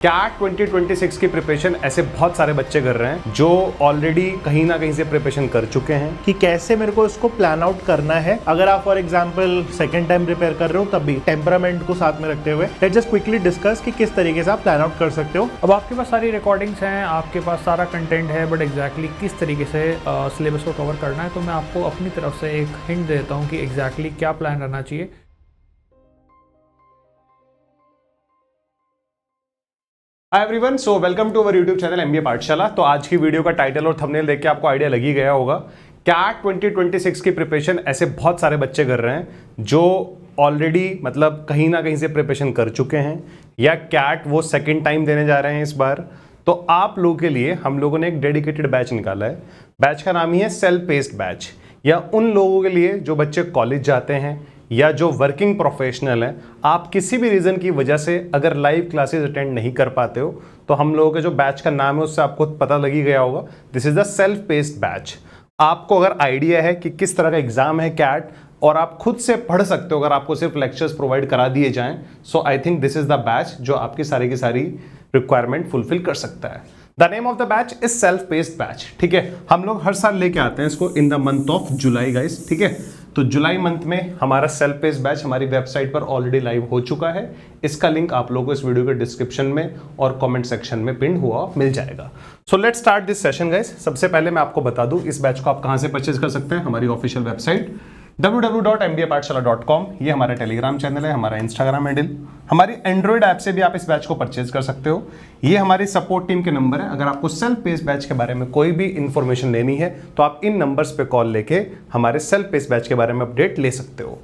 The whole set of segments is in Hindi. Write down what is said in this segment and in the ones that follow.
कैट 2026 की प्रिपरेशन ऐसे बहुत सारे बच्चे कर रहे हैं जो ऑलरेडी कहीं ना कहीं से प्रिपरेशन कर चुके हैं कि कैसे मेरे को इसको प्लान आउट करना है। अगर आप for example second time prepare कर रहे हो तब भी टेम्परामेंट को साथ में रखते हुए लेट्स जस्ट क्विकली डिस्कस कि किस तरीके से आप प्लान आउट कर सकते हो। अब आपके पास सारी रिकॉर्डिंग्स हैं, आपके पास सारा कंटेंट है, बट एग्जैक्टली किस तरीके से सिलेबस को कवर करना है, तो मैं आपको अपनी तरफ से एक हिंट देता हूँ कि एग्जैक्टली क्या प्लान रहना चाहिए। Hi everyone, so welcome to our YouTube channel MBA Pathshala. तो आज की वीडियो का टाइटल और थंबनेल देख के आपको आइडिया लगी गया होगा। कैट 2026 की प्रिपरेशन ऐसे बहुत सारे बच्चे कर रहे हैं जो ऑलरेडी मतलब कहीं ना कहीं से प्रिपरेशन कर चुके हैं या कैट वो सेकंड टाइम देने जा रहे हैं इस बार। तो आप लोगों के लिए हम लोगों ने एक डेडिकेटेड बैच निकाला है। बैच का नाम ही है सेल्फ पेस्ड बैच, या उन लोगों के लिए जो बच्चे कॉलेज जाते हैं या जो वर्किंग प्रोफेशनल हैं। आप किसी भी रीज़न की वजह से अगर लाइव क्लासेस अटेंड नहीं कर पाते हो तो हम लोगों के जो बैच का नाम है उससे आपको पता लगी गया होगा। This is the self paced batch. आपको अगर आइडिया है कि किस तरह का एग्जाम है कैट और आप खुद से पढ़ सकते हो, अगर आपको सिर्फ लेक्चर्स प्रोवाइड करा दिए जाएं, so I think this is the batch जो आपकी सारी की सारी रिक्वायरमेंट फुलफिल कर सकता है। The name of the batch is self paced batch. ठीक है, हम लोग हर साल लेके आते हैं इसको in the month of July guys. ठीक है, तो जुलाई मंथ में हमारा सेल्फ पेस्ड बैच हमारी वेबसाइट पर ऑलरेडी लाइव हो चुका है। इसका लिंक आप लोगों को इस वीडियो के डिस्क्रिप्शन में और कमेंट सेक्शन में पिन हुआ मिल जाएगा। So let's start this session guys. सबसे पहले मैं आपको बता दूं इस बैच को आप कहां से परचेज कर सकते हैं। हमारी ऑफिशियल वेबसाइट www.mbapathshala.com, ये हमारा टेलीग्राम चैनल है, हमारा इंस्टाग्राम हैंडल। हमारी एंड्रॉइड ऐप से भी आप इस बैच को परचेज कर सकते हो। ये हमारी सपोर्ट टीम के नंबर है। अगर आपको सेल्फ पेस्ड बैच के बारे में कोई भी इंफॉर्मेशन लेनी है तो आप इन नंबर्स पे कॉल लेके हमारे सेल्फ पेस्ड बैच के बारे में अपडेट ले सकते हो।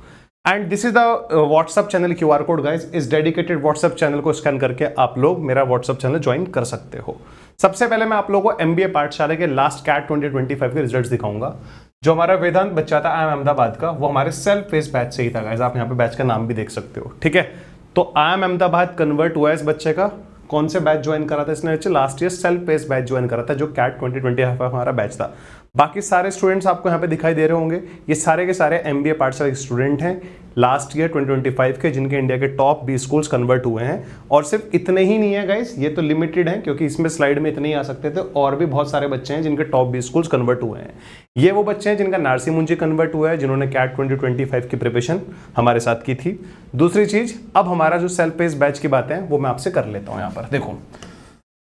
And this is the WhatsApp channel QR code guys. इस डेडिकेटेड व्हाट्सअप चैनल को स्कैन करके आप लोग मेरा व्हाट्सअप चैनल ज्वाइन कर सकते हो। सबसे पहले मैं आप लोगों को एमबीए पाठशाला के लास्ट कैट 2025 के रिजल्ट्स दिखाऊंगा। जो हमारा वेदांत बच्चा था IIM अहमदाबाद का, वो हमारे सेल्फ पेस्ड बैच से ही था गाइज। आप यहाँ पे बैच का नाम भी देख सकते हो। ठीक है, तो IIM अहमदाबाद कन्वर्ट हुआ है इस बच्चे का। कौन से बैच ज्वाइन करा था इसने? Last year self paced batch join करा था जो कैट 2025 हमारा बैच था। बाकी सारे स्टूडेंट्स आपको यहाँ पे दिखाई दे रहे होंगे, ये सारे के सारे एमबीए पाठशाला के स्टूडेंट हैं लास्ट ईयर 2025 के, जिनके इंडिया के टॉप 20 स्कूल्स कन्वर्ट हुए हैं। और सिर्फ इतने ही नहीं है गाइस, ये तो लिमिटेड है क्योंकि इसमें स्लाइड में इतने ही आ सकते थे, और भी बहुत सारे बच्चे हैं जिनके टॉप 20 स्कूल्स कन्वर्ट हुए हैं। ये वो बच्चे हैं जिनका नारसी मुंजी कन्वर्ट हुआ है, जिन्होंने कैट 2025 की प्रिपरेशन हमारे साथ की थी। दूसरी चीज, अब हमारा जो सेल्फ पेस्ड बैच की बातें हैं वो मैं आपसे कर लेता हूँ। यहाँ पर देखो,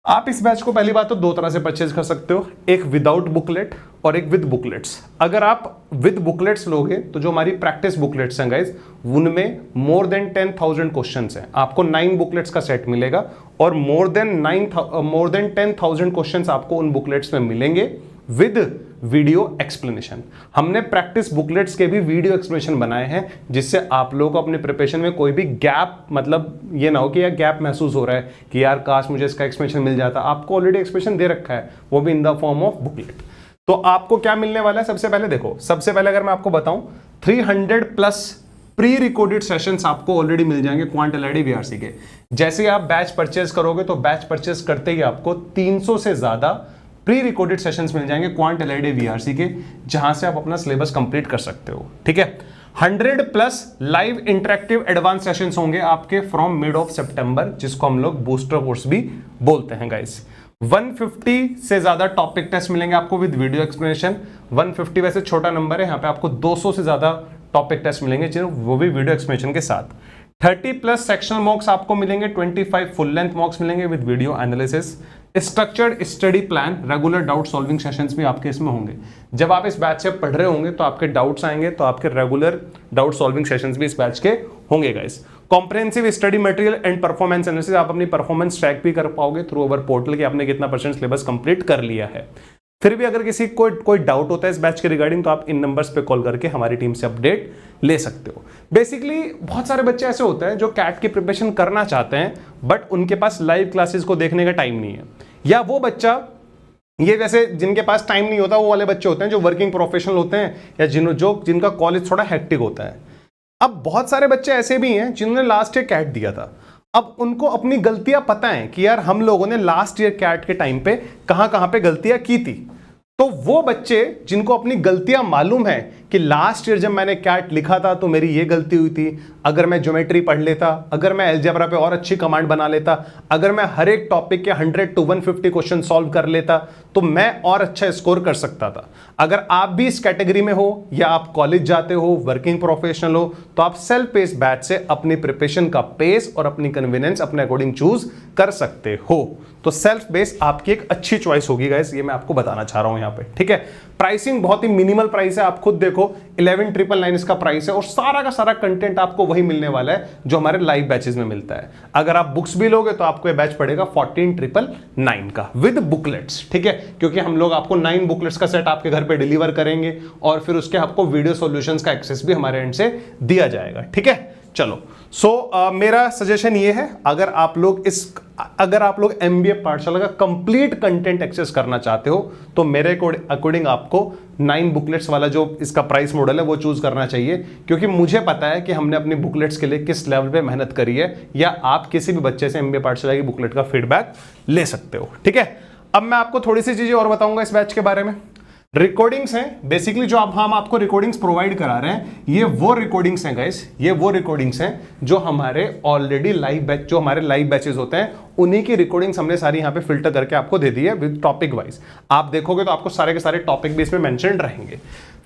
आप इस बैच को पहली बात तो दो तरह से परचेज कर सकते हो, एक विदाउट बुकलेट और एक विद बुकलेट्स। अगर आप विद बुकलेट्स लोगे तो जो हमारी प्रैक्टिस बुकलेट्स हैं गाइज, उनमें मोर देन 10,000 क्वेश्चंस हैं। आपको 9 बुकलेट्स का सेट मिलेगा और मोर देन 10,000 क्वेश्चंस आपको उन बुकलेट्स में मिलेंगे विद वीडियो एक्सप्लेनेशन। हमने प्रैक्टिस बुकलेट्स के भी वीडियो एक्सप्लेनेशन बनाए हैं, जिससे आप लोगों को अपने प्रिपरेशन में कोई भी गैप, मतलब ये ना हो कि यार गैप महसूस हो रहा है कि यार काश मुझे इसका एक्सप्लेनेशन मिल जाता। आपको ऑलरेडी एक्सप्लेनेशन दे रखा है, वो भी in the form of booklet. तो आपको क्या मिलने वाला है? सबसे पहले देखो, सबसे पहले अगर मैं आपको बताऊं 300+ प्री रिकॉर्डेड सेशंस आपको ऑलरेडी मिल जाएंगे क्वांट एलआईडी वीआरसी के। जैसे ही आप बैच परचेज करोगे तो बैच परचेज करते ही आपको 300 से ज्यादा प्री रिकॉर्डेड सेशंस मिल जाएंगे क्वांट एलआईडी वीआरसी के, जहां से आप अपना सिलेबस कंप्लीट कर सकते हो। ठीक है, 100+ लाइव इंटरेक्टिव एडवांस सेशंस होंगे आपके फ्रॉम मिड ऑफ सितंबर, जिसको हम लोग बूस्टर कोर्स भी बोलते हैं गाइस। 150 से ज्यादा टॉपिक टेस्ट मिलेंगे आपको विद वीडियो एक्सप्लेनेशन। 150 वैसे छोटा नंबर है, यहाँ पे आपको 200 से ज्यादा टॉपिक टेस्ट मिलेंगे, वो भी वीडियो एक्सप्लेनेशन के साथ। 30+ सेक्शनल मॉक्स आपको मिलेंगे, 25 फुल लेंथ मॉक्स मिलेंगे with video analysis. Structured study plan, regular doubt solving sessions भी आपके इसमें होंगे। जब आप इस बैच से पढ़ रहे होंगे तो आपके डाउट्स आएंगे, तो आपके रेगुलर डाउट सॉल्विंग सेशंस भी इस बैच के होंगे guys. Comprehensive study material and performance analysis, आप अपनी परफॉर्मेंस ट्रैक भी कर पाओगे थ्रू अवर पोर्टल कि आपने कितना % सिलेबस कंप्लीट कर लिया है। फिर भी अगर किसी को कोई डाउट होता है इस बैच के रिगार्डिंग तो आप इन नंबर्स पे कॉल करके हमारी टीम से अपडेट ले सकते हो। बेसिकली बहुत सारे बच्चे ऐसे होते हैं जो कैट की प्रिपरेशन करना चाहते हैं बट उनके पास लाइव क्लासेस को देखने का टाइम नहीं है, या वो बच्चा, ये जैसे जिनके पास टाइम नहीं होता वो वाले बच्चे होते हैं जो वर्किंग प्रोफेशनल होते हैं या जिनका कॉलेज थोड़ा हेक्टिक होता है। अब बहुत सारे बच्चे ऐसे भी हैं जिन्होंने लास्ट ईयर कैट दिया था। अब उनको अपनी गलतियां पता है कि यार हम लोगों ने लास्ट ईयर कैट के टाइम पे कहां पे गलतियां की थी। तो वो बच्चे जिनको अपनी गलतियां मालूम है कि लास्ट ईयर जब मैंने कैट लिखा था तो मेरी ये गलती हुई थी, अगर मैं ज्योमेट्री पढ़ लेता, अगर मैं अलजेब्रा पे और अच्छी कमांड बना लेता, अगर मैं हर एक टॉपिक के 100 to 150 क्वेश्चन सॉल्व कर लेता तो मैं और अच्छा स्कोर कर सकता था। अगर आप भी इस कैटेगरी में हो या आप कॉलेज जाते हो, वर्किंग प्रोफेशनल हो, तो आप सेल्फ पेस बैच से अपनी प्रिपरेशन का पेस और अपनी कन्वीनियंस अपने अकॉर्डिंग चूज कर सकते हो। तो सेल्फ बेस आपकी एक अच्छी चॉइस होगी गाइस, ये मैं आपको बताना चाह रहा हूं यहां पे, ठीक है। प्राइसिंग बहुत ही मिनिमल प्राइस है, आप खुद देखो 11,999 इसका प्राइस है और सारा का सारा कंटेंट आपको वही मिलने वाला है जो हमारे लाइव बैचेस में मिलता है। अगर आप बुक्स भी लोगे तो आपको ये बैच पड़ेगा 14,999 का विद बुकलेट्स, ठीक है, क्योंकि हम लोग आपको 9 बुकलेट्स का सेट आपके घर पे डिलीवर करेंगे और फिर उसके आपको वीडियो सॉल्यूशंस का एक्सेस भी हमारे एंड से दिया जाएगा, ठीक है। चलो मेरा सजेशन ये है, अगर आप लोग एमबीए पाठशाला का कंप्लीट कंटेंट एक्सेस करना चाहते हो तो मेरे अकॉर्डिंग आपको 9 बुकलेट्स वाला जो इसका प्राइस मॉडल है वो चूज करना चाहिए, क्योंकि मुझे पता है कि हमने अपनी बुकलेट्स के लिए किस लेवल पे मेहनत करी है, या आप किसी भी बच्चे से एमबीए पाठशाला की बुकलेट का फीडबैक ले सकते हो, ठीक है। अब मैं आपको थोड़ी सी चीजें और बताऊंगा इस बैच के बारे में। रिकॉर्डिंग्स हैं बेसिकली जो हम आपको रिकॉर्डिंग्स प्रोवाइड करा रहे हैं, ये वो रिकॉर्डिंग्स हैं गाइस, ये वो रिकॉर्डिंग्स हैं जो हमारे ऑलरेडी लाइव बैच, जो हमारे लाइव बैचेस होते हैं उन्हीं की रिकॉर्डिंग्स हमने सारी यहां पे फिल्टर करके आपको दे दी है विद टॉपिक वाइज। आप देखोगे तो आपको सारे के सारे टॉपिक भी इसमें मेंशन रहेंगे।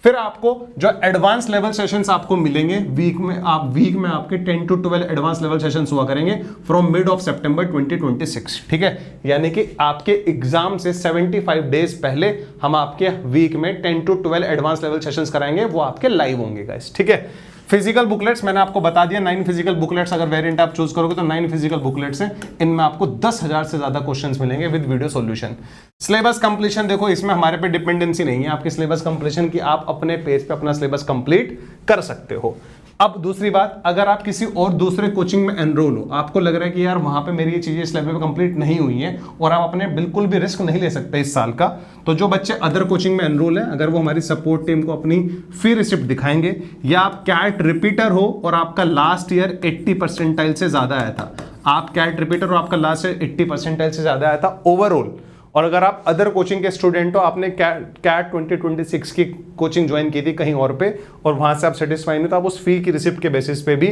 फिर आपको जो एडवांस लेवल सेशंस आपको मिलेंगे वीक में आपके 10 to 12 एडवांस लेवल सेशंस हुआ करेंगे फ्रॉम मिड ऑफ सितंबर 2026, ठीक है। यानी कि आपके एग्जाम से 75 डेज पहले हम आपके वीक में 10 to 12 एडवांस लेवल सेशंस कराएंगे, वो आपके लाइव होंगे गाइस, ठीक है। फिजिकल बुकलेट्स मैंने आपको बता दिया, 9 फिजिकल बुकलेट्स अगर वेरिएंट आप चूज करोगे तो 9 फिजिकल बुकलेट्स हैं, इनमें आपको 10,000 से ज्यादा क्वेश्चंस मिलेंगे with video solution. Syllabus completion देखो, इसमें हमारे पे डिपेंडेंसी नहीं है आपकी सिलेबस कंप्लीशन की, आप अपने पेज पे अपना सिलेबस कंप्लीट कर सकते हो। अब दूसरी बात, अगर आप किसी और दूसरे कोचिंग में एनरोल हो, आपको लग रहा है कि यार वहां पे मेरी ये चीजें इस लेवल पे कंप्लीट नहीं हुई हैं और आप अपने बिल्कुल भी रिस्क नहीं ले सकते इस साल का, तो जो बच्चे अदर कोचिंग में एनरोल हैं, अगर वो हमारी सपोर्ट टीम को अपनी फी रिसिप्ट दिखाएंगे, या आप कैट रिपीटर हो और आपका लास्ट ईयर 80 परसेंटाइल से ज्यादा आया था, आप कैट रिपीटर और आपका लास्ट ईयर 80 परसेंटाइल से ज्यादा आया था ओवरऑल, और अगर आप अदर कोचिंग के स्टूडेंट हो, आपने कैट 2026 की कोचिंग ज्वाइन की थी कहीं और पे और वहां से आप सेटिस्फाई नहीं, तो आप उस फी की रिसिप्ट के बेसिस पे भी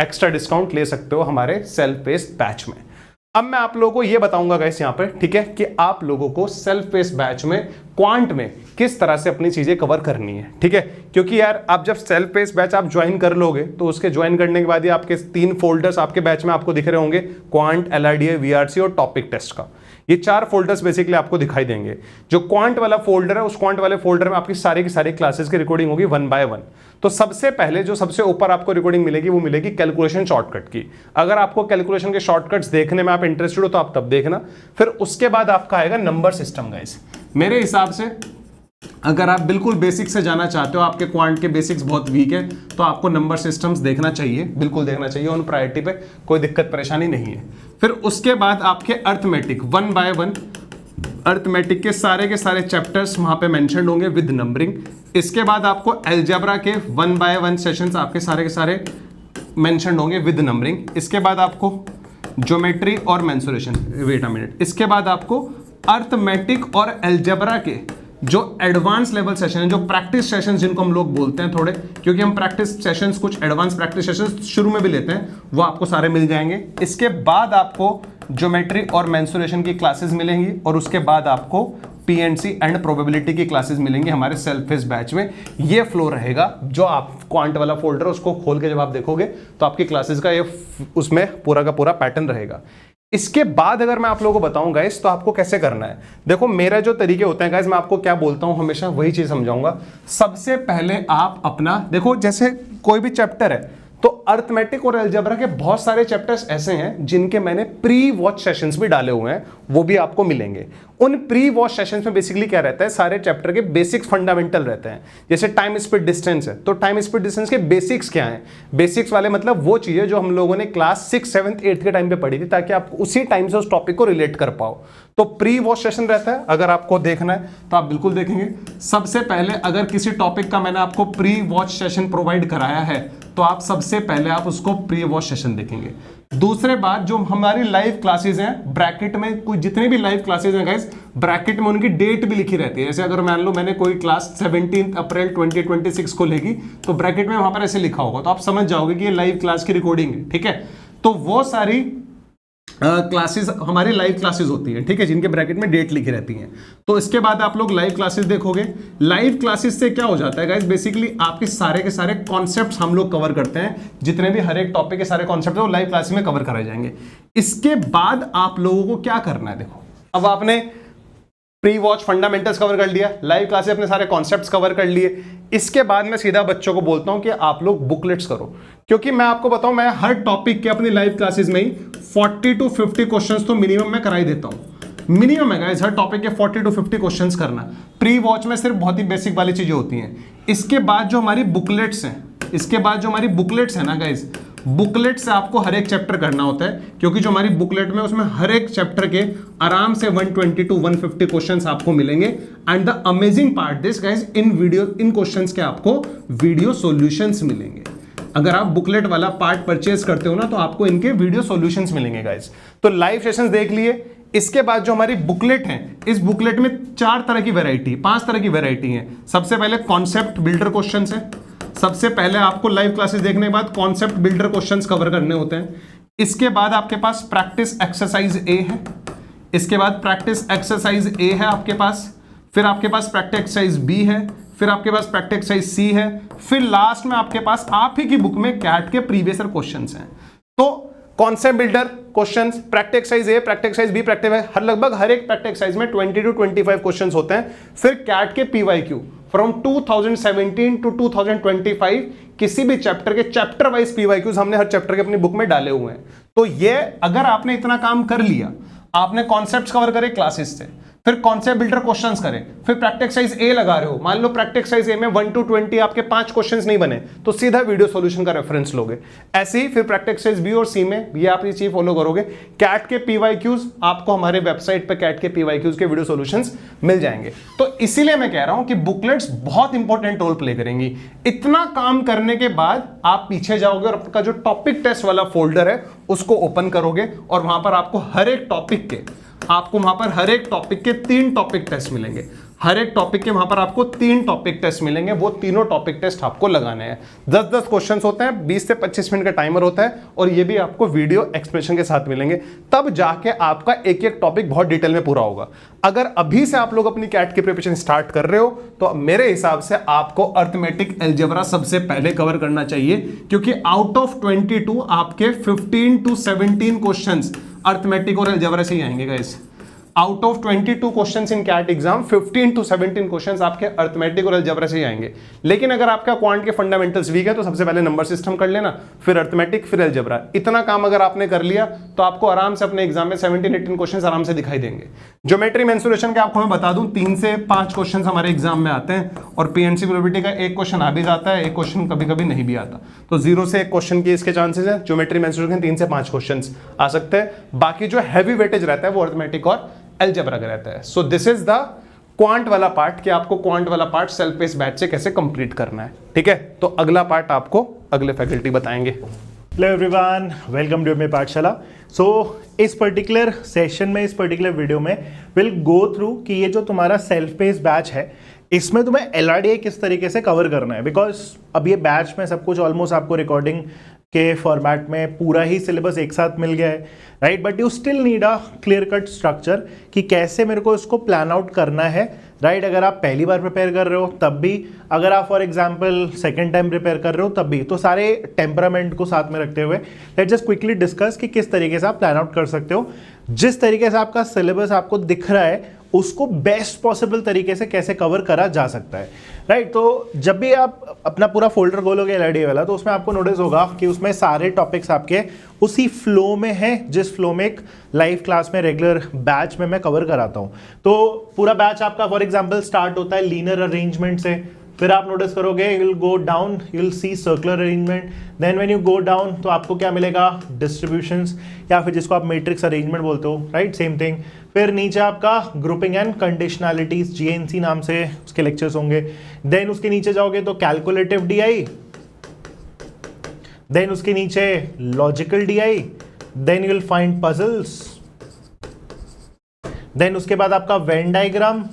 एक्स्ट्रा डिस्काउंट ले सकते हो हमारे सेल्फ पेस्ड बैच में। अब मैं आप लोगों को ये बताऊंगा गाइस यहाँ पे, ठीक है, कि आप लोगों को सेल्फ पेस्ड बैच में क्वांट में किस तरह से अपनी चीजें कवर करनी है, ठीक है। क्योंकि यार आप जब सेल्फ पेस्ड बैच आप ज्वाइन कर लोगे तो उसके ज्वाइन करने के बाद ही आपके 3 फोल्डर्स आपके बैच में आपको दिख रहे होंगे, क्वांट, LRDA, VRC और टॉपिक टेस्ट का। ये 4 फोल्डर्स बेसिकली आपको दिखाई देंगे। जो क्वांट वाला फोल्डर है, उस क्वांट वाले फोल्डर में आपकी सारी की सारी क्लासेस की रिकॉर्डिंग होगी 1 by 1। तो सबसे पहले जो सबसे ऊपर आपको रिकॉर्डिंग मिलेगी वो मिलेगी कैलकुलेशन शॉर्टकट की। अगर आपको कैलकुलेशन के शॉर्टकट्स देखने में आप इंटरेस्टेड हो तो आप तब देखना। फिर उसके बाद आपका आएगा नंबर सिस्टम गाइस। मेरे हिसाब से अगर आप बिल्कुल बेसिक से जाना चाहते हो, आपके क्वांट के बेसिक्स बहुत वीक है, तो आपको नंबर सिस्टम्स देखना चाहिए, बिल्कुल देखना चाहिए, ऑन प्रायोरिटी पे, कोई दिक्कत परेशानी नहीं है। फिर उसके बाद आपके अर्थमेटिक 1 by 1 अर्थमेटिक के सारे चैप्टर्स वहां पे मेंशन्ड होंगे विद नंबरिंग। इसके बाद आपको अलजेब्रा के 1 by 1 सेशंस आपके सारे के सारे मेंशन्ड होंगे विद नंबरिंग। इसके बाद आपको ज्योमेट्री और मेंसुरेशन, वेट अ मिनट, इसके बाद आपको अर्थमेटिक और अलजेब्रा के जो एडवांस लेवल सेशन है, जो प्रैक्टिस सेशंस जिनको हम लोग बोलते हैं थोड़े, क्योंकि हम प्रैक्टिस सेशंस, कुछ एडवांस प्रैक्टिस सेशंस शुरू में भी लेते हैं, वो आपको सारे मिल जाएंगे। इसके बाद आपको ज्योमेट्री और मेंसुरेशन की क्लासेस मिलेंगी और उसके बाद आपको PNC एंड प्रोबेबिलिटी की क्लासेस मिलेंगी हमारे सेल्फ पेस्ड बैच में। ये फ्लो रहेगा, जो आप क्वांट वाला फोल्डर उसको खोल के जब आप देखोगे तो आपकी क्लासेस का ये उसमें पूरा का पूरा पैटर्न रहेगा। इसके बाद अगर मैं आप लोगों को बताऊं गाइस तो आपको कैसे करना है, देखो मेरा जो तरीके होते हैं गाइस, मैं आपको क्या बोलता हूं हमेशा वही चीज समझाऊंगा। सबसे पहले आप अपना देखो, जैसे कोई भी चैप्टर है तो अर्थमेटिक और अलजेब्रा के बहुत सारे चैप्टर्स ऐसे हैं जिनके मैंने प्री वॉच सेशंस भी डाले हुए हैं, वो भी आपको मिलेंगे। उन प्री वॉच सेशंस में बेसिकली क्या रहता है, सारे चैप्टर के बेसिक्स फंडामेंटल रहते हैं। जैसे टाइम स्पीड डिस्टेंस है, तो टाइम स्पीड डिस्टेंस के बेसिक्स क्या हैं, बेसिक्स वाले मतलब वो चीजें जो हम लोगों ने क्लास 6, 7, 8 के टाइम पे पढ़ी थी, ताकि आप उसी टाइम से उस टॉपिक को रिलेट कर पाओ। तो प्री वॉच सेशन रहता है, अगर आपको देखना है तो आप बिल्कुल देखेंगे। सबसे पहले अगर किसी टॉपिक का मैंने आपको प्री वॉच सेशन प्रोवाइड कराया है तो आप सबसे पहले आप उसको प्री वॉच सेशन देखेंगे। दूसरे बात, जो हमारी लाइव क्लासेस हैं ब्रैकेट में, कोई जितने भी लाइव क्लासेस हैं गाइस, ब्रैकेट में उनकी डेट भी लिखी रहती है। जैसे अगर मान लो मैंने कोई क्लास 17 अप्रैल 2026 को लेगी तो ब्रैकेट में वहां पर ऐसे लिखा होगा, तो आप समझ जाओगे कि ये लाइव क्लास की रिकॉर्डिंग है, ठीक है। तो वो सारी क्लासेस हमारी लाइव क्लासेस होती है, ठीक है, जिनके ब्रैकेट में डेट लिखी रहती हैं। तो इसके बाद आप लोग लाइव क्लासेस देखोगे। लाइव क्लासेस से क्या हो जाता है गाइस, बेसिकली आपके सारे के सारे कॉन्सेप्ट्स हम लोग कवर करते हैं, जितने भी हर एक टॉपिक के सारे कॉन्सेप्ट है वो लाइव क्लासेस में कवर कराए जाएंगे। इसके बाद आप लोगों को क्या करना है, देखो अब आपने प्री वॉच फंडामेंटल्स कवर कर लिया, लाइव क्लासेस अपने सारे कॉन्सेप्ट्स कवर कर लिए। इसके बाद मैं सीधा बच्चों को बोलता हूं कि आप लोग बुकलेट्स करो, क्योंकि मैं आपको बताऊं मैं हर टॉपिक के अपनी लाइव क्लासेस में ही 40 to 50 क्वेश्चंस तो मिनिमम मैं कराई देता हूं। मिनिमम है गाइस हर टॉपिक के 40 to 50 क्वेश्चंस करना। प्री वॉच में सिर्फ बहुत ही बेसिक वाली चीजें होती हैं। इसके बाद जो हमारी बुकलेट्स हैं, ना गाइस, बुकलेट से आपको हर एक चैप्टर करना होता है, क्योंकि जो हमारी बुकलेट में उसमें हर एक चैप्टर के आराम से 120 to 150 क्वेश्चंस आपको मिलेंगे। And the amazing part this guys, in questions के आपको वीडियो सॉल्यूशंस मिलेंगे। अगर आप बुकलेट वाला पार्ट परचेज करते हो ना, तो आपको इनके वीडियो सॉल्यूशंस मिलेंगे गाइस। तो लाइव सेशंस देख लिए। इसके बाद जो हमारी बुकलेट है, इस बुकलेट में 5 तरह की वैरायटी है। सबसे पहले कॉन्सेप्ट बिल्डर क्वेश्चंस है। सबसे पहले आपको लाइव क्लासेस देखने के बाद कॉन्सेप्ट बिल्डर क्वेश्चंस कवर करने होते हैं। इसके बाद आपके पास प्रैक्टिस एक्सरसाइज ए है। इसके बाद प्रैक्टिस एक्सरसाइज ए है आपके पास, फिर आपके पास प्रैक्टिस एक्सरसाइज बी है, फिर आपके पास प्रैक्टिस एक्सरसाइज सी है, फिर लास्ट में आपके पास आप ही की बुक में कैट के प्रीवियस ईयर क्वेश्चंस हैं। तो concept builder questions, practice exercise A, practice exercise B, practice लगभग हर एक प्रैक्टिस एक्सरसाइज में 20 to 25 क्वेश्चंस होते हैं। फिर कैट के पीवाईक्यू फ्रॉम 2017 to 2025 किसी भी चैप्टर के चैप्टर वाइज पीवाईक्यूज हमने हर चैप्टर के अपनी बुक में डाले हुए हैं। तो ये अगर आपने इतना काम कर लिया, आपने कॉन्सेप्ट्स कवर करे क्लासेस से, फिर कॉन्सेप्ट बिल्डर क्वेश्चंस करें, फिर प्रैक्टिस एक्सरसाइज ए लगा रहे हो, मान लो प्रैक्टिस एक्सरसाइज ए में 1 to 20 आपके 5 क्वेश्चंस नहीं बने, तो सीधा वीडियो सॉल्यूशन का रेफरेंस लोगे। ऐसे ही फिर प्रैक्टिस एक्सरसाइज बी और सी में ये आप ये चीज फॉलो करोगे। कैट के पीवाईक्यूज आपको हमारे वेबसाइट पे कैट के पीवाईक्यूज के वीडियो सॉल्यूशंस मिल जाएंगे। तो इसीलिए मैं कह रहा हूं कि बुकलेट्स बहुत इंपॉर्टेंट रोल प्ले करेंगी। इतना काम करने के बाद आप पीछे जाओगे और आपका जो टॉपिक टेस्ट वाला फोल्डर है उसको ओपन करोगे, और वहां पर आपको हर एक टॉपिक के 3 टॉपिक टेस्ट मिलेंगे। हर एक टॉपिक के वहां पर आपको 3 टॉपिक टेस्ट मिलेंगे। वो तीनों टॉपिक टेस्ट आपको लगाने हैं। 10-10 क्वेश्चंस होते हैं, 20 से 25 मिनट का टाइमर होता है, और ये भी आपको वीडियो एक्सप्लेनेशन के साथ मिलेंगे। तब जाके आपका एक एक टॉपिक बहुत डिटेल में पूरा होगा। अगर अभी से आप लोग अपनी कैट की प्रिपरेशन स्टार्ट कर रहे हो, तो मेरे हिसाब से आपको अर्थमेटिक अलजेब्रा सबसे पहले कवर करना चाहिए, क्योंकि आउट ऑफ 22 आपके 15 to 17 क्वेश्चंस अर्थमेटिक और अलजेब्रा से ही आएंगे guys. Out of 22 questions in CAT exam 15 to 17 questions आपके अर्थमेटिक और अलजेब्रा से ही आएंगे। लेकिन अगर आपका क्वांट के फंडामेंटल्स वीक है, तो सबसे पहले नंबर सिस्टम कर लेना, फिर अर्थमेटिक, फिर अलजेब्रा। इतना काम अगर आपने कर लिया तो आपको आराम से अपने एग्जाम में 17-18 क्वेश्चंस आराम से दिखाई देंगे। ज्योमेट्री मेंसुरेशन के आपको मैं बता दूं 3 से 5 क्वेश्चंस हमारे एग्जाम में आते हैं, और पीएनसी प्रोबेबिलिटी का एक क्वेश्चन आ भी जाता है, एक क्वेश्चन कभी कभी नहीं भी आता। तो 0 से 1 क्वेश्चन की इसके चांसेस है। ज्योमेट्री मेंसुरेशन 3 से 5 क्वेश्चन आ सकते हैं। बाकी जो हैवी वेटेज रहता है वो अर्थमेटिक और अलजेब्रा का रहता है। So this is the quant वाला पार्ट, कि आपको क्वांट वाला पार्ट सेल्फ पेस बैच से कैसे कंप्लीट करना है, ठीक है। तो अगला पार्ट आपको अगले फैकल्टी बताएंगे। हेलो एवरीवन, वेलकम टू मेरी पाठशाला। सो इस पर्टिकुलर सेशन में, इस पर्टिकुलर वीडियो में विल गो थ्रू कि ये जो तुम्हारा सेल्फ पेस बैच है, इसमें तुम्हें LRDI किस तरीके से कवर करना है। बिकॉज अब ये बैच में सब कुछ ऑलमोस्ट आपको रिकॉर्डिंग के फॉर्मेट में पूरा ही सिलेबस एक साथ मिल गया है, right. But you still need a clear cut structure कि कैसे मेरे को इसको प्लान आउट करना है, राइट। अगर आप पहली बार प्रिपेयर कर रहे हो तब भी, अगर आप for example second time prepare कर रहे हो तब भी, तो सारे टेम्परामेंट को साथ में रखते हुए लेट्स जस्ट क्विकली डिस्कस कि किस तरीके से आप प्लान आउट कर सकते हो। जिस तरीके से आपका सिलेबस आपको दिख रहा है उसको बेस्ट पॉसिबल तरीके से कैसे कवर करा जा सकता है, राइट। तो जब भी आप अपना पूरा फोल्डर खोलोगे LRDI वाला, तो उसमें आपको नोटिस होगा कि उसमें सारे टॉपिक्स आपके उसी फ्लो में हैं जिस फ्लो में एक लाइव क्लास में रेगुलर बैच में मैं कवर कराता हूँ। तो पूरा बैच आपका फॉर एग्जांपल स्टार्ट होता है लीनियर अरेंजमेंट से, फिर आप नोटिस करोगे you will go down, you will see circular arrangement, then when you go down तो आपको क्या मिलेगा, डिस्ट्रीब्यूशंस, या फिर जिसको आप मैट्रिक्स अरेंजमेंट बोलते हो, राइट, सेम थिंग। फिर नीचे आपका ग्रुपिंग एंड कंडीशनैलिटीज, GNC नाम से उसके लेक्चर्स होंगे। देन उसके नीचे जाओगे तो कैलकुलेटिव DI, देन उसके नीचे logical DI, then you will find puzzles, then उसके बाद आपका वेन डायग्राम,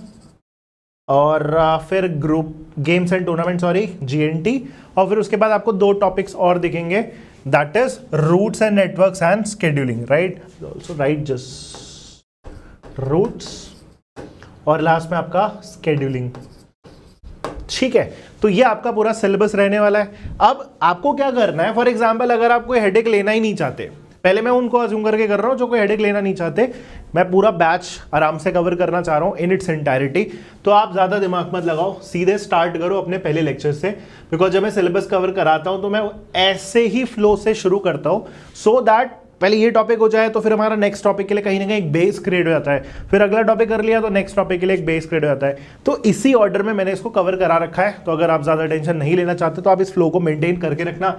और फिर group games and tournament, sorry GNT, और फिर उसके बाद आपको 2 टॉपिक्स और दिखेंगे, that is routes and networks and scheduling, right? Also right just routes, और लास्ट में आपका शेड्यूलिंग। ठीक है, तो ये आपका पूरा सिलेबस रहने वाला है। अब आपको क्या करना है, फॉर एग्जाम्पल अगर आप कोई हेडेक लेना ही नहीं चाहते, पहले मैं उनको अज्यूम करके कर रहा हूं जो कोई हेडेक लेना नहीं चाहते, मैं पूरा बैच आराम से कवर करना चाह रहा हूं इन इट्स एंटायरिटी, तो आप ज़्यादा दिमाग मत लगाओ, सीधे स्टार्ट करो अपने पहले लेक्चर से, बिकॉज जब मैं सिलेबस कवर कराता हूं तो मैं ऐसे ही फ्लो से शुरू करता हूं, सो दैट पहले ये टॉपिक हो जाए तो फिर हमारा नेक्स्ट टॉपिक के लिए कहीं ना कहीं एक बेस क्रिएट हो जाता है, फिर अगला टॉपिक कर लिया तो नेक्स्ट टॉपिक के लिए एक बेस क्रिएट हो जाता है। तो इसी ऑर्डर में मैंने इसको कवर करा रखा है, तो अगर आप ज़्यादा टेंशन नहीं लेना चाहते तो आप इस फ्लो को मेंटेन करके रखना।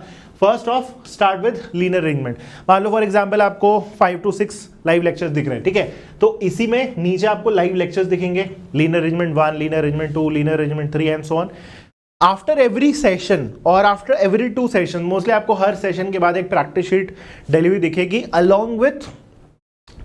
First of start with linear arrangement. मान लो फॉर एग्जाम्पल आपको 5 to 6 लाइव लेक्चर्स दिख रहे हैं, ठीक है, तो इसी में नीचे आपको लाइव लेक्चर्स दिखेंगे, linear arrangement 1, linear arrangement 2, linear arrangement 3 and so on. After every session और आफ्टर एवरी 2 सेशन, मोस्टली आपको हर सेशन के बाद एक प्रैक्टिस शीट डिलीवरी दिखेगी along with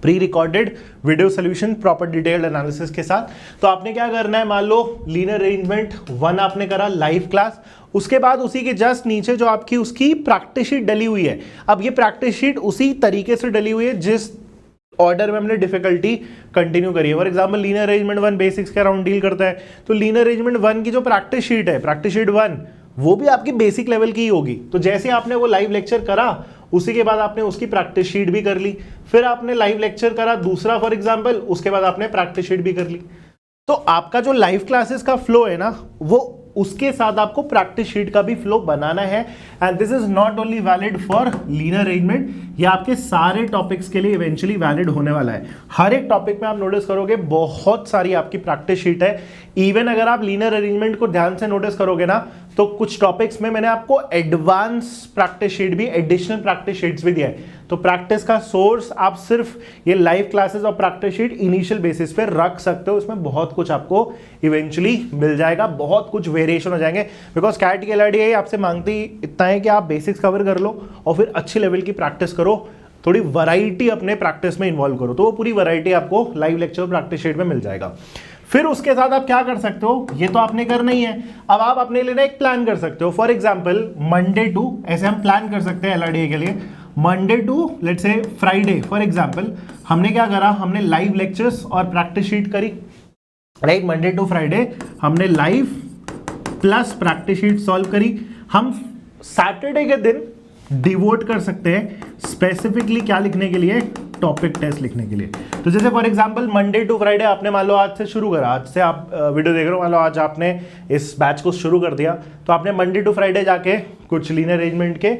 pre recorded video solution proper detailed analysis के साथ। तो आपने क्या करना है, मान लो लीनियर अरेंजमेंट 1 आपने करा लाइव क्लास, उसके बाद उसी के जस्ट नीचे जो आपकी उसकी प्रैक्टिस शीट डली हुई है, अब ये प्रैक्टिस शीट उसी तरीके से डली हुई है जिस ऑर्डर में हमने डिफिकल्टी कंटिन्यू करी है। For example linear arrangement 1 basics के अराउंड डील करता है, तो लीनियर अरेंजमेंट 1 की जो प्रैक्टिस शीट है, प्रैक्टिस शीट 1, वो भी आपकी बेसिक लेवल की ही होगी। तो जैसे आपने वो लाइव लेक्चर करा, उसी के बाद आपने उसकी प्रैक्टिस शीट भी कर ली, फिर आपने लाइव लेक्चर करा दूसरा फॉर एग्जाम्पल, उसके बाद आपने प्रैक्टिस शीट भी कर ली। तो आपका जो लाइव क्लासेस का फ्लो है ना, वो उसके साथ आपको प्रैक्टिस शीट का भी फ्लो बनाना है। And this is not only valid for linear arrangement, ये आपके सारे टॉपिक्स के लिए इवेंचुअली वैलिड होने वाला है। हर एक टॉपिक में आप नोटिस करोगे बहुत सारी आपकी प्रैक्टिस शीट है। इवन अगर आप लीनियर अरेंजमेंट को ध्यान से नोटिस करोगे ना, तो कुछ टॉपिक्स में मैंने आपको एडवांस प्रैक्टिस शीट भी, एडिशनल प्रैक्टिस शीट्स भी दिया है। तो प्रैक्टिस का सोर्स आप सिर्फ ये लाइव क्लासेस और प्रैक्टिस शीट इनिशियल बेसिस पे रख सकते हो, इसमें बहुत कुछ आपको इवेंचुअली मिल जाएगा, बहुत कुछ वेरिएशन हो जाएंगे। बिकॉज कैट की LRDI आपसे मांगती इतना है कि आप बेसिक्स कवर कर लो और फिर अच्छी लेवल की प्रैक्टिस करो, थोड़ी वैरायटी अपने प्रैक्टिस में इन्वॉल्व करो, तो वो पूरी वैरायटी आपको लाइव लेक्चर प्रैक्टिस शीट में मिल जाएगा। फिर उसके साथ आप क्या कर सकते हो, ये तो आपने करना ही है, अब आप अपने लिए एक प्लान कर सकते हो। फॉर एग्जाम्पल मंडे टू, ऐसे हम प्लान कर सकते हैं LRDI के लिए, मंडे टू लेट्स से फ्राइडे फॉर एग्जाम्पल, हमने क्या करा, हमने लाइव लेक्चर्स और प्रैक्टिस शीट करी, राइट? मंडे टू फ्राइडे हमने live plus practice sheet solve करी। हम सैटरडे के दिन डिवोट कर सकते हैं स्पेसिफिकली क्या लिखने के लिए, टॉपिक टेस्ट लिखने के लिए। तो जैसे for example Monday to Friday आपने मान लो आज से शुरू करा, आज से आप वीडियो देख रहे हो, मान लो आज आपने इस बैच को शुरू कर दिया, तो आपने मंडे टू फ्राइडे जाके कुछ लीनियर अरेंजमेंट के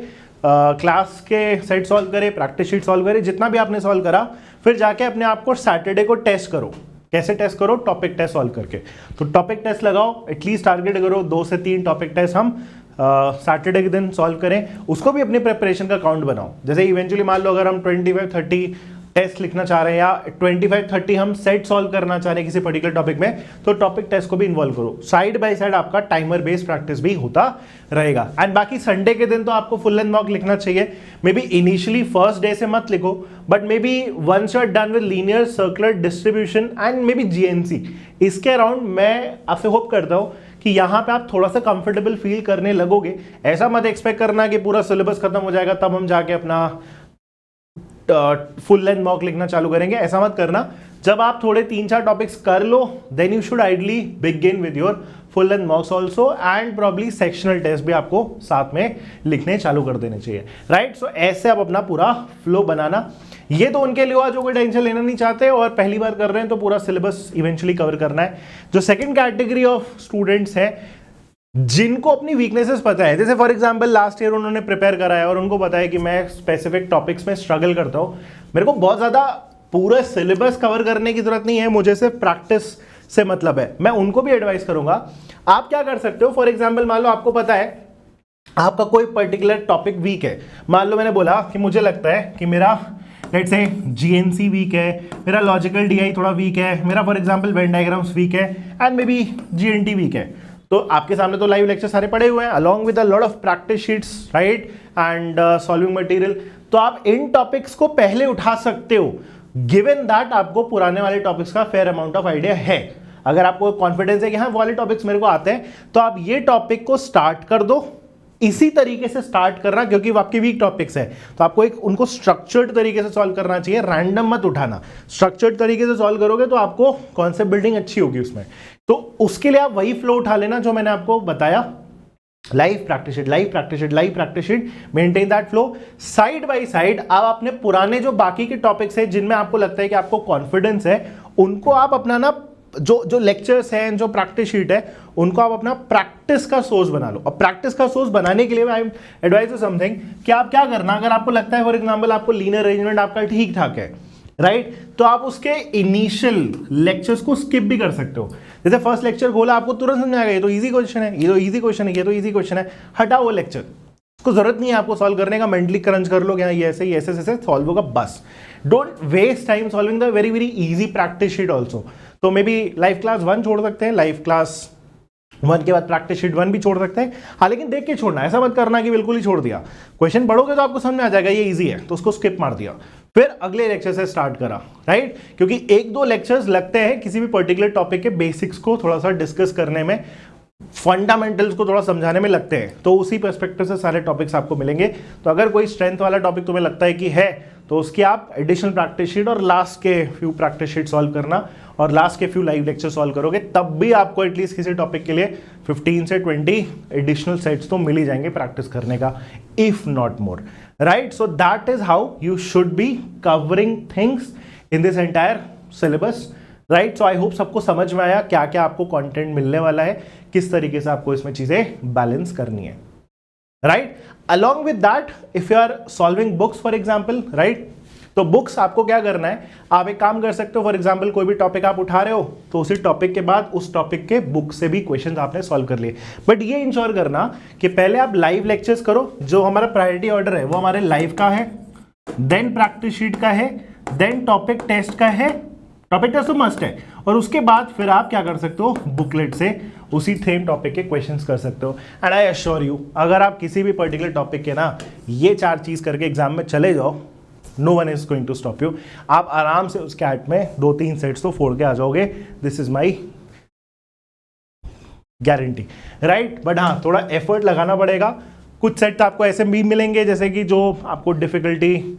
क्लास के सेट सॉल्व करे, प्रैक्टिस शीट सॉल्व करे, जितना भी आपने सॉल्व करा, फिर जाके अपने आप को सैटरडे को टेस्ट करो। कैसे टेस्ट करो, टॉपिक टेस्ट सॉल्व करके। तो टॉपिक टेस्ट लगाओ, एटलीस्ट टारगेट करो 2 से 3 टॉपिक टेस्ट हम सैटरडे के दिन सॉल्व करें, उसको भी अपनी प्रिपरेशन का काउंट बनाओ। जैसे इवेंचुअली मान लो अगर हम 25-30 टेस्ट लिखना चाह रहे हैं या 25-30 हम सेट सॉल्व करना चाह रहे हैं किसी पर्टिकुलर टॉपिक में, तो टॉपिक टेस्ट को भी इन्वॉल्व करो। साइड बाय साइड आपका टाइमर बेस्ड प्रैक्टिस भी होता रहेगा। एंड बाकी संडे के दिन तो आपको फुल लेंथ मॉक लिखना चाहिए। Maybe initially first day से मत लिखो, but maybe once you are done with linear circular distribution and maybe GNC, इसके अराउंड मैं आपसे होप करता हूँ कि यहाँ पे आप थोड़ा सा कंफर्टेबल फील करने लगोगे। ऐसा मत एक्सपेक्ट करना कि पूरा सिलेबस खत्म हो जाएगा तब हम जाके अपना फुल लेंथ मॉक लिखना चालू करेंगे, ऐसा मत करना। जब आप थोड़े 3-4 टॉपिक्स कर लो, then you should ideally begin with your full length mocks also, and probably sectional test भी आपको साथ में लिखने चालू कर देने चाहिए, राइट? सो ऐसे आप अपना पूरा फ्लो बनाना। ये तो उनके लिए हुआ जो कोई टेंशन लेना नहीं चाहते और पहली बार कर रहे हैं, तो पूरा सिलेबस इवेंचुअली कवर करना है। जो सेकंड कैटेगरी ऑफ स्टूडेंट्स है जिनको अपनी वीकनेसेस पता है, जैसे फॉर एग्जांपल लास्ट ईयर उन्होंने प्रिपेयर करा है और उनको पता है कि मैं स्पेसिफिक टॉपिक्स में स्ट्रगल करता हूँ, मेरे को बहुत ज़्यादा पूरा सिलेबस कवर करने की जरूरत नहीं है, मुझे सिर्फ प्रैक्टिस से मतलब है, मैं उनको भी एडवाइस करूंगा। आप क्या कर सकते हो, फॉर एग्जाम्पल मान लो आपको पता है आपका कोई पर्टिकुलर टॉपिक वीक है। मान लो मैंने बोला कि मुझे लगता है कि मेरा लेट्स से GNC वीक है, मेरा लॉजिकल DI थोड़ा वीक है, मेरा for example Venn diagrams weak है, and maybe GNT weak है। तो आपके सामने तो लाइव लेक्चर सारे पड़े हुए हैं along with a lot of practice sheets, right? And solving material, तो आप इन टॉपिक्स को पहले उठा सकते हो गिवन दैट आपको पुराने वाले टॉपिक्स का फेयर अमाउंट ऑफ आइडिया है। अगर आपको कॉन्फिडेंस है कि हाँ वो वाले टॉपिक्स मेरे को आते हैं, तो आप ये टॉपिक को स्टार्ट कर दो, इसी तरीके से स्टार्ट करना, क्योंकि वो आपके वीक टॉपिक्स है तो आपको एक उनको स्ट्रक्चर्ड तरीके से सॉल्व करना चाहिए, रैंडम मत उठाना। स्ट्रक्चर्ड तरीके से सॉल्व करोगे तो आपको कॉन्सेप्ट बिल्डिंग अच्छी होगी उसमें। तो उसके लिए आप वही फ्लो उठा लेना जो मैंने आपको बताया, live practice sheet, live practice sheet, live practice sheet, maintain that flow. Side by side आप अपने पुराने जो बाकी के टॉपिक्स हैं जिनमें आपको लगता है कि आपको कॉन्फिडेंस है, उनको आप अपना ना जो लेक्चर्स हैं, जो प्रैक्टिस शीट है, उनको आप अपना प्रैक्टिस का सोर्स बना लो। और प्रैक्टिस का सोर्स बनाने के लिए आई एडवाइज यू समथिंग कि आप क्या करना, अगर आपको लगता है फॉर एग्जांपल आपको लीनियर अरेंजमेंट आपका ठीक ठाक है, राइट, तो आप उसके इनिशियल लेक्चर्स को स्किप भी कर सकते हो। जैसे फर्स्ट लेक्चर खोला, आपको तुरंत समझ आ गया ये तो इजी क्वेश्चन है, ये तो इजी क्वेश्चन है, ये तो इजी क्वेश्चन है, हटाओ वो लेक्चर, उसको जरूरत नहीं है आपको सॉल्व करने का, मेंटली क्रंच कर लो, ये ऐसे सॉल्व होगा बस। Don't waste time solving the very very easy practice sheet also. तो मे बी लाइव क्लास 1 छोड़ सकते हैं, लाइव क्लास 1 के बाद प्रैक्टिस शीट 1 भी छोड़ सकते हैं। हाँ, लेकिन देख के छोड़ना, ऐसा मत करना कि बिल्कुल ही छोड़ दिया। क्वेश्चन पढ़ोगे तो आपको समझ में आ जाएगा ये इजी है, तो उसको स्किप मार दिया, फिर अगले लेक्चर से स्टार्ट करा, राइट, क्योंकि 1-2 लेक्चर्स लगते हैं किसी भी पर्टिकुलर टॉपिक के बेसिक्स को थोड़ा सा डिस्कस करने में, फंडामेंटल्स को थोड़ा समझाने में लगते हैं, तो उसी पर्सपेक्टिव से सारे टॉपिक्स आपको मिलेंगे। तो अगर कोई स्ट्रेंथ वाला टॉपिक तुम्हें लगता है कि है, तो उसकी आप एडिशनल प्रैक्टिस शीट और लास्ट के फ्यू प्रैक्टिस शीट सॉल्व करना और लास्ट के फ्यू लाइव लेक्चर सॉल्व करोगे, तब भी आपको एटलीस्ट किसी टॉपिक के लिए 15 से 20 एडिशनल सेट्स तो मिल ही जाएंगे प्रैक्टिस करने का, if not more, right. So that is how you should be covering things in this entire syllabus, right. So I hope सबको समझ में आया क्या क्या आपको कंटेंट मिलने वाला है, किस तरीके से आपको इसमें चीजें बैलेंस करनी है, right. Along with that, if you are solving books for example, right, तो बुक्स आपको क्या करना है, आप एक काम कर सकते हो, फॉर एग्जाम्पल कोई भी टॉपिक आप उठा रहे हो तो उसी टॉपिक के बाद उस टॉपिक के बुक से भी क्वेश्चंस आपने सॉल्व कर लिए, बट ये इंश्योर करना कि पहले आप लाइव लेक्चर्स करो। जो हमारा प्रायोरिटी ऑर्डर है वो हमारे लाइव का है, देन प्रैक्टिस शीट का है, देन टॉपिक टेस्ट का है, टॉपिक टेस्ट तो मस्ट है, और उसके बाद फिर आप क्या कर सकते हो, बुकलेट से उसी सेम टॉपिक के क्वेश्चंस कर सकते हो। एंड आई एश्योर यू, अगर आप किसी भी पर्टिकुलर टॉपिक के ना ये 4 चीज करके एग्जाम में चले जाओ, no one is going to stop you. आप आराम से उस कैट में 2-3 सेट्स तो फोड़ के आ जाओगे, this is my guarantee, right. But हाँ, थोड़ा एफर्ट लगाना पड़ेगा। कुछ सेट आपको ऐसे भी मिलेंगे जैसे कि जो आपको डिफिकल्टी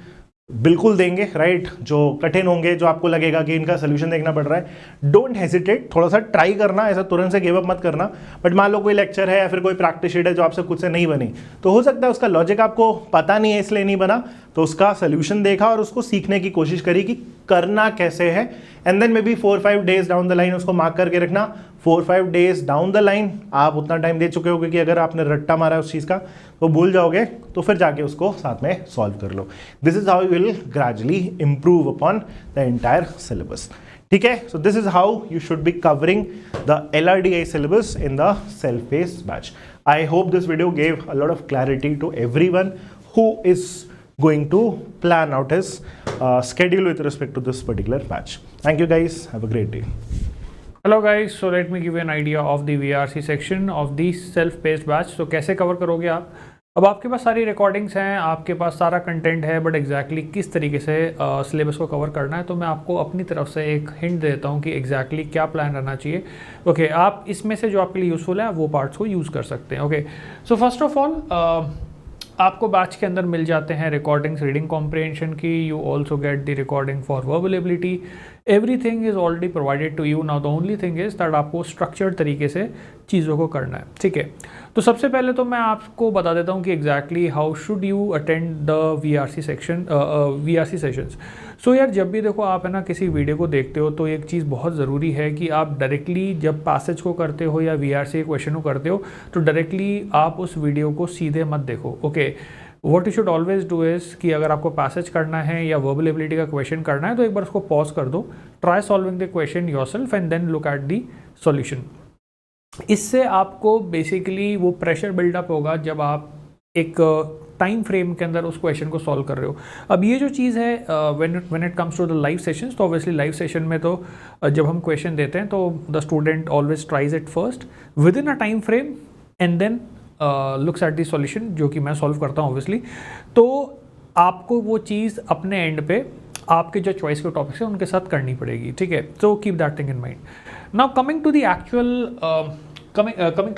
बिल्कुल देंगे, राइट, जो कठिन होंगे, जो आपको लगेगा कि इनका सोल्यूशन देखना पड़ रहा है। डोंट हेजिटेट, थोड़ा सा ट्राई करना, ऐसा तुरंत से गिव अप मत करना। बट मान लो कोई लेक्चर है या फिर कोई प्रैक्टिस शीट है जो आपसे खुद से नहीं बनी, तो हो सकता है उसका लॉजिक आपको पता नहीं है इसलिए नहीं बना, तो उसका सोल्यूशन देखा और उसको सीखने की कोशिश करी कि करना कैसे है, and then maybe 4-5 days down the line उसको मार्क करके रखना। 4-5 डेज डाउन द लाइन आप उतना टाइम दे चुके होगे कि अगर आपने रट्टा मारा है उस चीज़ का तो भूल जाओगे, तो फिर जाके उसको साथ में सॉल्व कर लो। This is how you will gradually improve upon the entire syllabus, ठीक है। So this is how you should be covering the LRDI syllabus in the self-paced batch. I hope this video gave a lot of clarity to everyone who is going to plan out his schedule with respect to this particular batch. Thank you guys. Have a great day. Hello guys, so let me give you an idea of the VRC section of the self-paced batch. So कैसे कवर करोगे आप? अब आपके पास सारी रिकॉर्डिंग्स हैं, आपके पास सारा कंटेंट है, बट एग्जैक्टली किस तरीके से सिलेबस को कवर करना है, तो मैं आपको अपनी तरफ से एक हिंट देता हूँ कि एग्जैक्टली क्या प्लान रहना चाहिए। ओके, आप इसमें से जो आपके लिए यूज़फुल है वो पार्ट्स को यूज़ कर सकते हैं। Okay, so first of all आपको बैच के अंदर मिल जाते हैं रिकॉर्डिंग्स रीडिंग कॉम्प्रिहेंशन की। You also get the recording for verbal ability. Everything is already provided to you. Now the only thing is that आपको स्ट्रक्चर्ड तरीके से चीज़ों को करना है, ठीक है। तो सबसे पहले तो मैं आपको बता देता हूँ कि exactly how should you attend the VRC sessions. So यार, जब भी देखो आप है ना किसी वीडियो को देखते हो तो एक चीज़ बहुत ज़रूरी है कि आप डायरेक्टली जब पैसेज को करते हो या VRC क्वेश्चन को करते हो तो डायरेक्टली आप उस वीडियो को सीधे मत देखो। Okay, what you should always do is कि अगर आपको पैसेज करना है या वर्बल एबिलिटी का क्वेश्चन करना है तो एक बार उसको पॉज कर दो, try solving the question yourself and then look at the solution. इससे आपको बेसिकली वो प्रेशर बिल्डअप होगा जब आप एक टाइम फ्रेम के अंदर उस क्वेश्चन को सॉल्व कर रहे हो। अब ये जो चीज़ है when it comes to the live sessions, तो ऑब्वियसली लाइव सेशन में तो जब हम क्वेश्चन देते हैं तो the student always tries it first within a time frame and then looks at the solution, जो कि मैं सॉल्व करता हूँ ऑब्वियसली, तो आपको वो चीज़ अपने एंड पे आपके जो चॉइस के टॉपिक्स हैं उनके साथ करनी पड़ेगी, ठीक है। So keep that thing in mind. Now coming to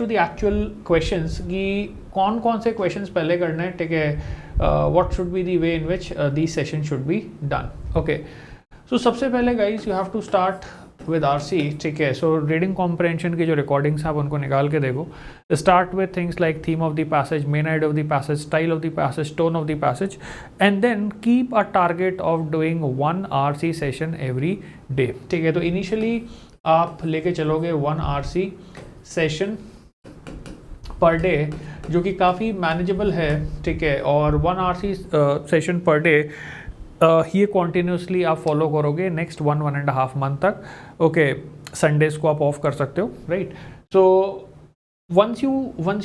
the actual questions कि कौन कौन से क्वेश्चंस पहले करने हैं, ठीक है, what should be the way in which the session should be done. Okay, so सबसे पहले guys you have to start with RC, ठीक है। सो रीडिंग कॉम्प्रहेंशन की जो रिकॉर्डिंग्स हैं आप उनको निकाल के देखो। Start with things like theme of the passage, main idea of the passage, style of the passage, tone of the passage, and then keep a target of doing 1 RC session every day, ठीक है। तो इनिशियली आप लेके चलोगे 1 RC सेशन पर डे, जो कि काफ़ी मैनेजेबल है, ठीक है। और 1 RC सेशन पर डे ये कॉन्टीन्यूसली आप फॉलो करोगे नेक्स्ट 1.5 मंथ तक, ओके। संडेज को आप ऑफ कर सकते हो, right. So once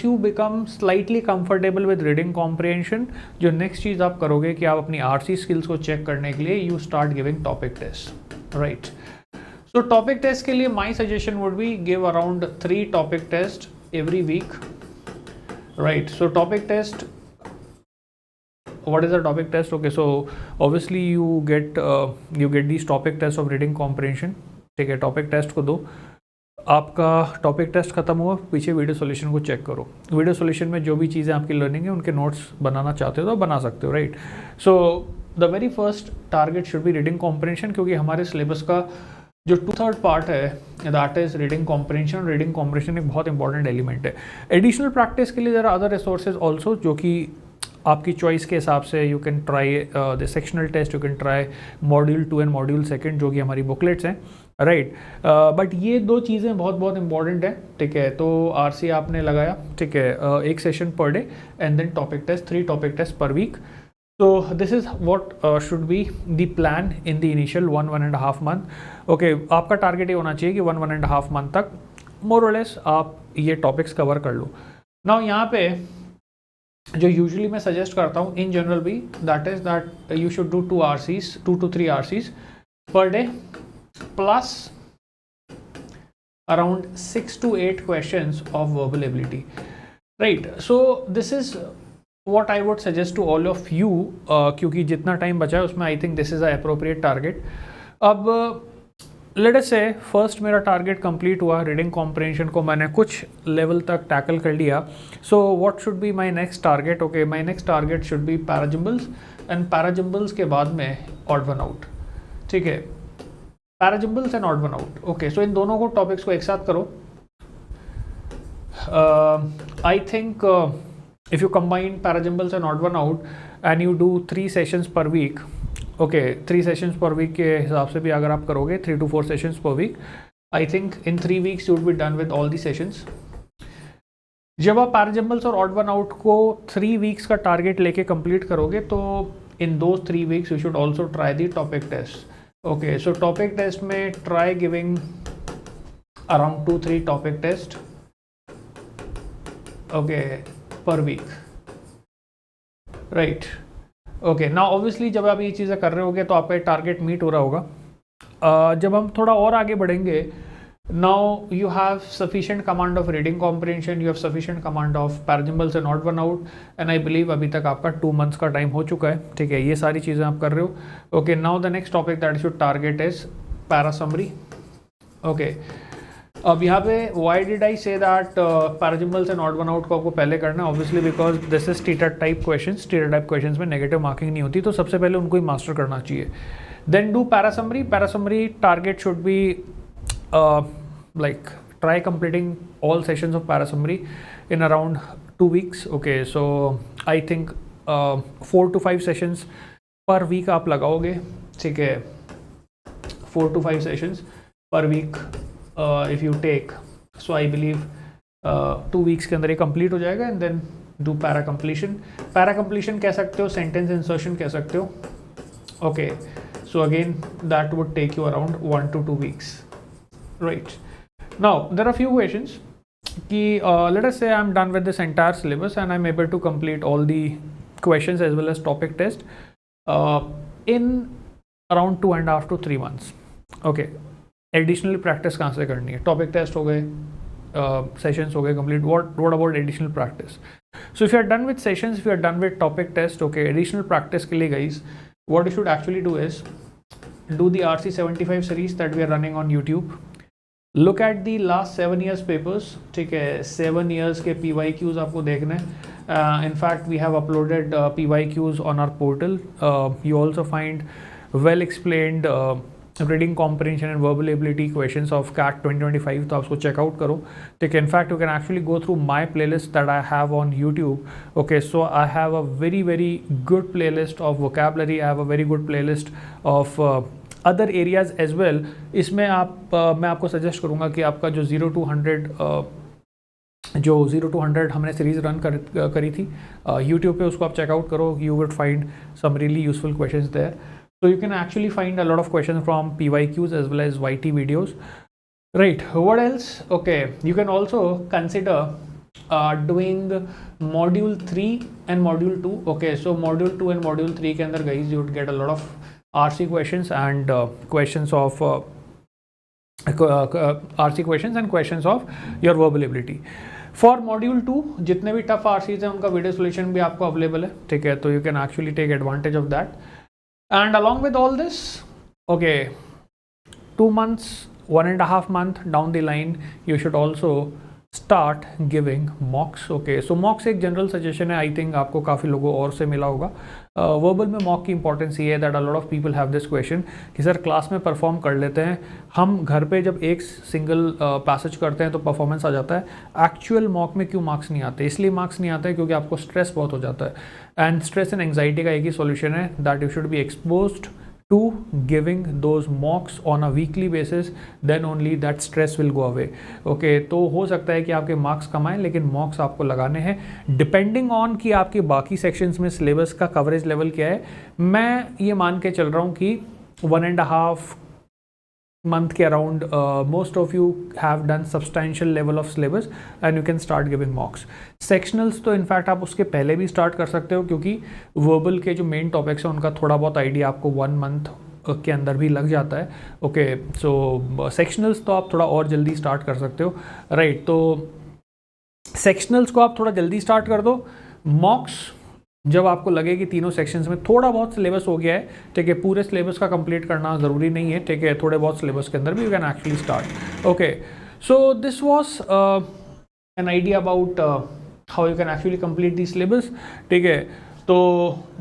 you become slightly comfortable with reading comprehension, जो नेक्स्ट चीज़ आप करोगे कि आप अपनी RC स्किल्स को चेक करने के लिए you start giving topic test, right. So topic test के लिए my suggestion would be give around 3 topic test every week, right. So topic test, what is a topic test? Okay, so obviously you get these topic tests of reading comprehension, ठीक है। टॉपिक टेस्ट को दो, आपका टॉपिक टेस्ट खत्म हुआ, पीछे वीडियो सॉल्यूशन को चेक करो। वीडियो सॉल्यूशन में जो भी चीज़ें आपकी लर्निंग है उनके नोट्स बनाना चाहते हो तो बना सकते हो, right. So the very first target should be reading comprehension, क्योंकि हमारे सिलेबस का जो 2/3 पार्ट है that is reading comprehension. Reading comprehension एक बहुत इंपॉर्टेंट एलिमेंट है। एडिशनल प्रैक्टिस के लिए there are other resources also, जो कि आपकी चॉइस के हिसाब से you can try the sectional test, you can try module 2 and module 2 जो कि हमारी बुकलेट्स हैं, राइट। बट ये 2 चीज़ें बहुत इंपॉर्टेंट है, ठीक है। तो RC आपने लगाया, ठीक है, 1 session per day and then topic test, 3 topic test per week. तो this is what should be the plan in the initial 1.5 month, okay. आपका टारगेट ये होना चाहिए कि 1.5 मंथ तक मोर और लेस आप ये टॉपिक्स कवर कर लो। नाउ यहाँ पे जो यूजुअली मैं सजेस्ट करता हूँ इन जनरल भी, that is that you should do 2 RCs, 2 to 3 RCs per day, plus around 6 to 8 questions of verbal ability, right? So this is what I would suggest to all of you, क्योंकि जितना टाइम बचा है उसमें I think this is a appropriate target. अब लेट अस से फर्स्ट मेरा टारगेट कंप्लीट हुआ, रीडिंग कॉम्प्रहेंशन को मैंने कुछ लेवल तक टैकल कर लिया। So what should be my next target? Okay, my next target should be parajumbles, and parajumbles के बाद में ऑड वन आउट, ठीक है। Parajumbles and odd one out, okay. So इन दोनों को टॉपिक्स को एक साथ करो। I think if you combine parajumbles and odd one out and you do 3 sessions per week, okay, 3 sessions per week के हिसाब से भी अगर आप करोगे 3 to 4 sessions per week, I think in 3 weeks you would be done with all the sessions. जब आप पैराजिम्बल्स और ऑड वन आउट को 3 weeks का टारगेट लेके कंप्लीट करोगे, तो इन दो 3 weeks you should also try the topic test, okay. So topic test में try giving around 2-3 topic test, okay, per week, right. Okay, now obviously जब आप ये चीज़ें कर रहे होगे तो आपका टारगेट मीट हो रहा होगा। जब हम थोड़ा और आगे बढ़ेंगे, now you have sufficient command of reading comprehension, you have sufficient command of parajumbles and odd one out, and I believe अभी तक आपका 2 months का टाइम हो चुका है, ठीक है। ये सारी चीज़ें आप कर रहे हो, okay. Now the next topic that should target is para summary, okay. अब यहाँ पे why did I say that parajumbles and odd one out को आपको पहले करना है? Obviously because this is TITA type questions. TITA type questions में नेगेटिव मार्किंग नहीं होती, तो सबसे पहले उनको ही मास्टर करना चाहिए। Then do parasummary. Parasummary target should be like try completing all sessions of parasummary in around 2 weeks, okay. So I think 4 to 5 sessions per week आप लगाओगे, ठीक है। 4 to 5 sessions per week if you take, so I believe 2 weeks के अंदर ये कंप्लीट हो जाएगा, and then do para completion. Para completion कह सकते हो, सेंटेंस इंसर्शन कह सकते हो, okay. So again that would take you around 1 to 2 weeks, right. Now there are few questions कि let us say I am done with this entire syllabus and I am able to complete all the questions as well as topic test in around 2.5 to 3 months, okay. Additionally practice कहाँ से करनी है? टॉपिक टेस्ट हो गए, सेशंस हो गए complete. What about additional practice? So if you are done with sessions, if you are done with topic test, okay, additional practice के लिए guys what you should actually do is do the RC75 series that we are running on YouTube. Look at the last 7 years papers. ठीक है, 7 years के PYQs आपको देखने हैं. In fact, we have uploaded PYQs on our portal. You also find well explained reading comprehension and verbal ability questions of CAT 2025. तो आप उसको चेकआउट करो. ठीक है, in fact, you can actually go through my playlist that I have on YouTube. Okay, so I have a very very good playlist of vocabulary. I have a very good playlist of other areas as well. इसमें मैं आपको सजेस्ट करूँगा कि आपका जो 0 to 100 हमने सीरीज़ रन करी थी यूट्यूब पे, उसको आप चेकआउट करो. You would find some really useful questions there. So you can actually find a lot of questions from PYQs as well as YT videos. Right, what else? Okay, you can also consider doing module 3 and module 2. Okay, so module 2 and module 3 के अंदर guys you would get a lot of RC questions and questions of RC questions and questions of your verbal ability. For module 2 जितने भी टफ RCs हैं उनका वीडियो सोल्यूशन भी आपको अवेलेबल है. ठीक है, तो you can actually take advantage of that. And along with all this, okay, 2 months, 1.5 month down the line, you should also start giving mocks. Okay, so mocks एक जनरल सजेशन है. आई थिंक आपको काफ़ी लोगों और से मिला होगा. वर्बल में मॉक की इंपॉर्टेंस ये है that a lot of people have this question कि सर क्लास में परफॉर्म कर लेते हैं हम, घर पे जब एक सिंगल पैसेज करते हैं तो परफॉर्मेंस आ जाता है, एक्चुअल मॉक में क्यों मार्क्स नहीं आते? इसलिए मार्क्स नहीं आते क्योंकि आपको स्ट्रेस बहुत हो जाता है. एंड स्ट्रेस एंड एंग्जाइटी का एक ही सॉल्यूशन है that you should B exposed to giving those mocks on a weekly basis, then only that stress will go away. Okay, तो हो सकता है कि आपके मार्क्स कम आए लेकिन मॉक्स आपको लगाने हैं डिपेंडिंग ऑन कि आपके बाकी सेक्शंस में सिलेबस का कवरेज लेवल क्या है. मैं ये मान के चल रहा हूँ कि 1.5 month के around most of you have done substantial level of syllabus and you can start giving mocks. Sectionals तो इनफैक्ट आप उसके पहले भी स्टार्ट कर सकते हो क्योंकि वर्बल के जो मेन टॉपिक्स हैं उनका थोड़ा बहुत आइडिया आपको 1 month के अंदर भी लग जाता है. ओके, सो सेक्शनल्स तो आप थोड़ा और जल्दी स्टार्ट कर सकते हो. राइट, तो सेक्शनल्स को आप थोड़ा जल्दी स्टार्ट कर दो. मॉक्स जब आपको लगे कि तीनों सेक्शंस में थोड़ा बहुत सिलेबस हो गया है, ठीक है, पूरे सिलेबस का कंप्लीट करना ज़रूरी नहीं है. ठीक है, थोड़े बहुत सिलेबस के अंदर भी you can actually start. Okay, so this was an idea about how you can actually complete the syllabus. ठीक है, तो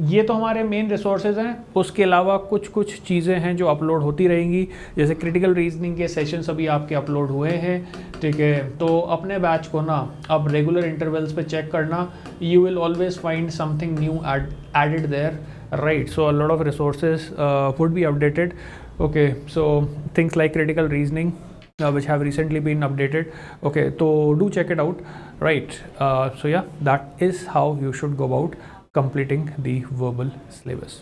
ये तो हमारे मेन रिसोर्सेज हैं. उसके अलावा कुछ चीज़ें हैं जो अपलोड होती रहेंगी, जैसे क्रिटिकल रीजनिंग के सेशंस अभी आपके अपलोड हुए हैं. ठीक है, तो अपने बैच को ना अब रेगुलर इंटरवल्स पे चेक करना. You will always find something new added there. Right, so a lot of resources would be updated. Okay, so things like critical reasoning which have recently been updated. Okay, so do check it out. Right, so yeah, that is how you should go about completing the verbal syllabus.